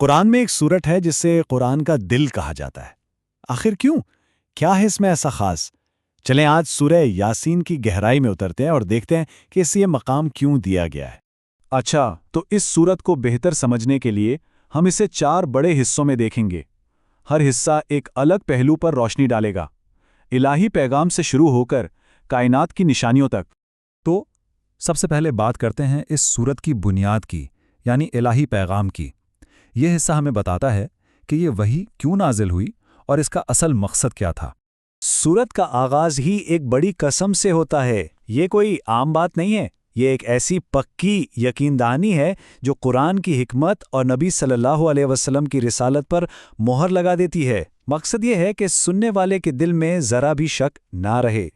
قرآن میں ایک سورت ہے جسے قرآن کا دل کہا جاتا ہے۔ آخر کیوں؟ کیا ہے اس میں ایسا خاص؟ چلیں آج سورہ یاسین کی گہرائی میں اترتے ہیں اور دیکھتے ہیں کہ اسے یہ مقام کیوں دیا گیا ہے۔ اچھا، تو اس سورت کو بہتر سمجھنے کے لیے ہم اسے 4 بڑے حصوں میں دیکھیں گے۔ ہر حصہ ایک الگ پہلو پر روشنی ڈالے گا، الہی پیغام سے شروع ہو کر کائنات کی نشانیوں تک۔ تو سب سے پہلے بات کرتے ہیں اس سورت کی بنیاد کی، یعنی الہی پیغام کی۔ یہ حصہ ہمیں بتاتا ہے کہ یہ وحی کیوں نازل ہوئی اور اس کا اصل مقصد کیا تھا۔ سورت کا آغاز ہی ایک بڑی قسم سے ہوتا ہے۔ یہ کوئی عام بات نہیں ہے، یہ ایک ایسی پکی یقین دہانی ہے جو قرآن کی حکمت اور نبی صلی اللہ علیہ وسلم کی رسالت پر مہر لگا دیتی ہے۔ مقصد یہ ہے کہ سننے والے کے دل میں ذرا بھی شک نہ رہے۔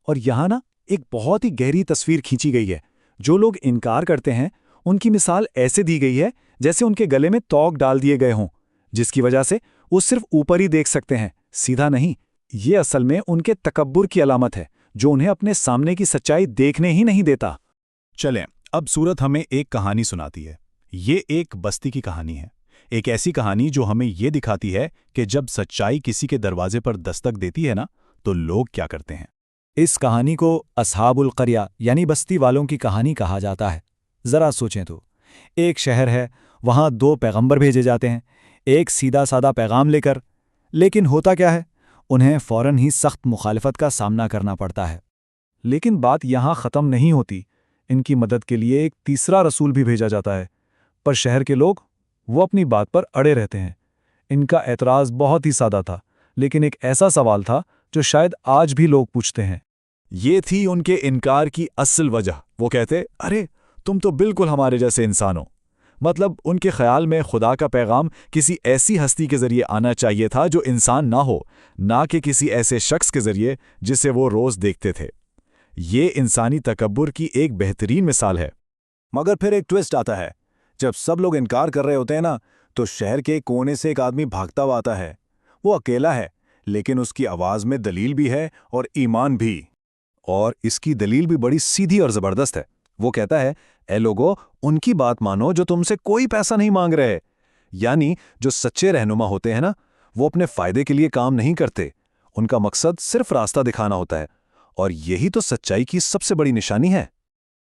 اور یہاں ایک بہت ہی گہری تصویر کھینچی گئی ہے۔ جو لوگ انکار کرتے ہیں ان کی مثال ایسے دی گئی ہے جیسے ان کے گلے میں توق ڈال دیے گئے ہوں، جس کی وجہ سے وہ صرف اوپر ہی دیکھ سکتے ہیں، سیدھا نہیں۔ یہ اصل میں ان کے تکبر کی علامت ہے جو انہیں اپنے سامنے کی سچائی دیکھنے ہی نہیں دیتا۔ چلیں، اب سورت ہمیں ایک کہانی سناتی ہے۔ یہ ایک بستی کی کہانی ہے، ایک ایسی کہانی جو ہمیں یہ دکھاتی ہے کہ جب سچائی کسی کے دروازے پر دستک دیتی ہے تو لوگ کیا کرتے ہیں۔ اس کہانی کو اصحاب القریہ یعنی بستی والوں کی کہانی کہا جاتا ہے۔ ذرا سوچیں تو، ایک شہر ہے، وہاں 2 پیغمبر بھیجے جاتے ہیں، ایک سیدھا سادہ پیغام لے کر، لیکن ہوتا کیا ہے؟ انہیں فوراً ہی سخت مخالفت کا سامنا کرنا پڑتا ہے۔ لیکن بات یہاں ختم نہیں ہوتی۔ ان کی مدد کے لیے ایک تیسرا رسول بھی بھیجا جاتا ہے، پر شہر کے لوگ وہ اپنی بات پر اڑے رہتے ہیں۔ ان کا اعتراض بہت ہی سادہ تھا، لیکن ایک ایسا سوال تھا جو شاید آج بھی لوگ پوچھتے ہیں۔ یہ تھی ان کے انکار کی اصل وجہ۔ وہ کہتے، ارے تم تو بالکل ہمارے جیسے انسان ہو۔ مطلب ان کے خیال میں خدا کا پیغام کسی ایسی ہستی کے ذریعے آنا چاہیے تھا جو انسان نہ ہو، نہ کہ کسی ایسے شخص کے ذریعے جسے وہ روز دیکھتے تھے۔ یہ انسانی تکبر کی ایک بہترین مثال ہے۔ مگر پھر ایک ٹویسٹ آتا ہے۔ جب سب لوگ انکار کر رہے ہوتے ہیں تو شہر کے کونے سے ایک آدمی بھاگتا ہوا آتا ہے۔ وہ اکیلا ہے، لیکن اس کی آواز میں دلیل بھی ہے اور ایمان بھی۔ اور اس کی دلیل بھی بڑی سیدھی اور زبردست ہے۔ وہ کہتا ہے، اے لوگو، ان کی بات مانو جو تم سے کوئی پیسہ نہیں مانگ رہے۔ یعنی جو سچے رہنما ہوتے ہیں وہ اپنے فائدے کے لیے کام نہیں کرتے۔ ان کا مقصد صرف راستہ دکھانا ہوتا ہے، اور یہی تو سچائی کی سب سے بڑی نشانی ہے۔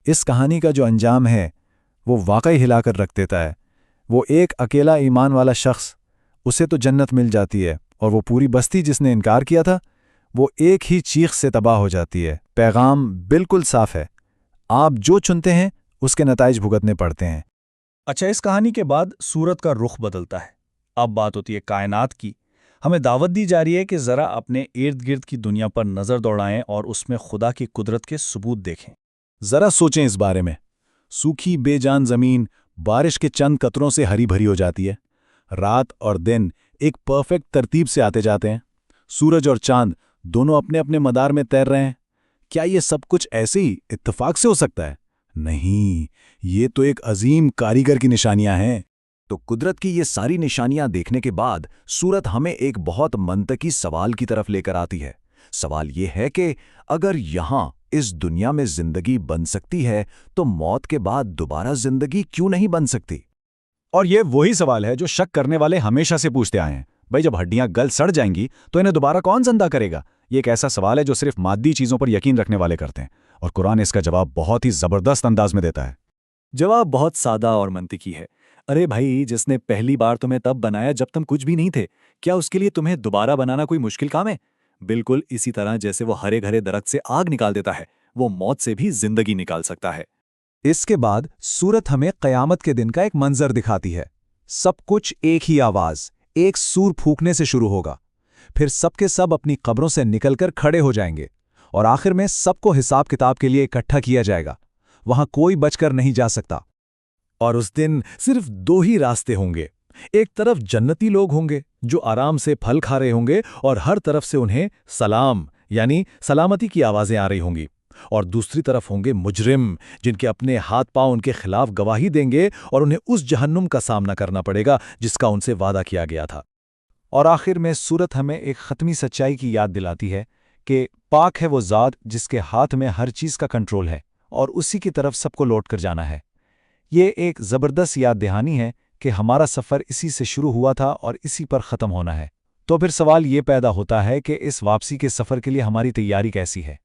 اس کہانی کا جو انجام ہے وہ واقعی ہلا کر رکھ دیتا ہے۔ وہ ایک اکیلا ایمان والا شخص، اسے تو جنت مل جاتی ہے، اور وہ پوری بستی جس نے انکار کیا تھا وہ ایک ہی چیخ سے تباہ ہو جاتی ہے۔ پیغام بالکل صاف ہے، آپ جو چنتے ہیں اس کے نتائج بھگتنے پڑتے ہیں۔ اچھا، اس کہانی کے بعد سورت کا رخ بدلتا ہے۔ اب بات ہوتی ہے کائنات کی۔ ہمیں دعوت دی جا رہی ہے کہ ذرا اپنے ارد گرد کی دنیا پر نظر دوڑائیں اور اس میں خدا کی قدرت کے ثبوت دیکھیں۔ ذرا سوچیں اس بارے میں۔ سوکھی بے جان زمین بارش کے چند قطروں سے ہری بھری ہو جاتی ہے۔ رات اور دن ایک پرفیکٹ ترتیب سے آتے جاتے ہیں۔ سورج اور چاند دونوں اپنے اپنے مدار میں تیر رہے ہیں۔ کیا یہ سب کچھ ایسے ہی اتفاق سے ہو سکتا ہے؟ نہیں، یہ تو ایک عظیم کاریگر کی نشانیاں ہیں۔ تو قدرت کی یہ ساری نشانیاں دیکھنے کے بعد سورت ہمیں ایک بہت منطقی سوال کی طرف لے کر آتی ہے۔ سوال یہ ہے کہ اگر یہاں اس دنیا میں زندگی بن سکتی ہے تو موت کے بعد دوبارہ زندگی کیوں نہیں بن سکتی؟ اور یہ وہی سوال ہے جو شک کرنے والے ہمیشہ سے پوچھتے آئے ہیں۔ بھائی، جب ہڈیاں گل سڑ جائیں گی تو انہیں دوبارہ کون زندہ کرے گا؟ یہ ایک ایسا سوال ہے جو صرف مادی چیزوں پر یقین رکھنے والے کرتے ہیں، اور قرآن اس کا جواب بہت ہی زبردست انداز میں دیتا ہے۔ جواب بہت سادہ اور منطقی ہے۔ ارے بھائی، جس نے پہلی بار تمہیں تب بنایا جب تم کچھ بھی نہیں تھے، کیا اس کے لیے تمہیں دوبارہ بنانا کوئی مشکل کام ہے؟ بالکل اسی طرح جیسے وہ ہرے بھرے درخت سے آگ نکال دیتا ہے، وہ موت سے بھی زندگی نکال سکتا ہے۔ اس کے بعد سورت ہمیں قیامت کے دن کا ایک منظر دکھاتی ہے۔ سب کچھ ایک ہی آواز، ایک سور پھونکنے سے شروع ہوگا، پھر سب کے سب اپنی قبروں سے نکل کر کھڑے ہو جائیں گے، اور آخر میں سب کو حساب کتاب کے لیے اکٹھا کیا جائے گا۔ وہاں کوئی بچ کر نہیں جا سکتا۔ اور اس دن صرف 2 ہی راستے ہوں گے۔ ایک طرف جنتی لوگ ہوں گے جو آرام سے پھل کھا رہے ہوں گے اور ہر طرف سے انہیں سلام یعنی سلامتی کی آوازیں آ رہی ہوں گی، اور دوسری طرف ہوں گے مجرم جن کے اپنے ہاتھ پاؤں ان کے خلاف گواہی دیں گے اور انہیں اس جہنم کا سامنا کرنا پڑے گا جس کا ان سے وعدہ کیا گیا تھا۔ اور آخر میں سورت ہمیں ایک ختمی سچائی کی یاد دلاتی ہے کہ پاک ہے وہ ذات جس کے ہاتھ میں ہر چیز کا کنٹرول ہے، اور اسی کی طرف سب کو لوٹ کر جانا ہے۔ یہ ایک زبردست یاد دہانی ہے کہ ہمارا سفر اسی سے شروع ہوا تھا اور اسی پر ختم ہونا ہے۔ تو پھر سوال یہ پیدا ہوتا ہے کہ اس واپسی کے سفر کے لیے ہماری تیاری کیسی ہے؟